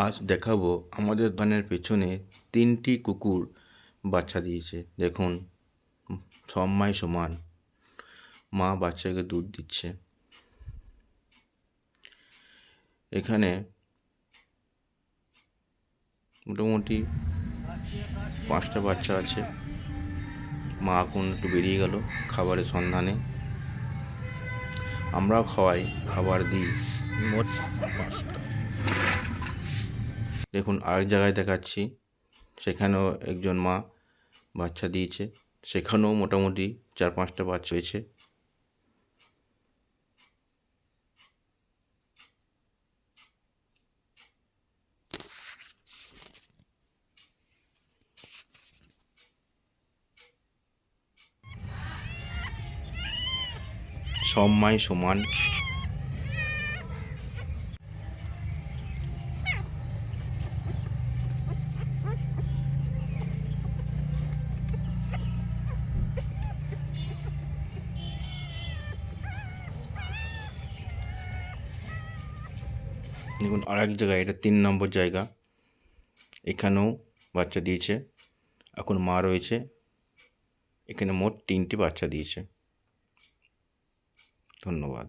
আজ দেখাবো আমাদের দোকানের পেছনে 3টি কুকুর বাচ্চা দিয়েছে। দেখুন, সব সমান। মা বাচ্চাকে দুধ দিচ্ছে। এখানে মোটামুটি 5টা বাচ্চা আছে। মা এখন একটু বেরিয়ে গেল খাবারের সন্ধানে। আমরাও খাওয়াই, খাবার দিই। মোট 5টা। দেখুন, আরেক জায়গায় দেখাচ্ছি, সেখানেও একজন মা বাচ্চা দিয়েছে। সেখানেও মোটামুটি 4-5টা বাচ্চা হয়েছে। সব মাই সমান। দেখুন, আরেক জায়গায়, এটা 3 নম্বর জায়গা, এখানেও বাচ্চা দিয়েছে। এখন মা রয়েছে। এখানে মোট 3টি বাচ্চা দিয়েছে। ধন্যবাদ।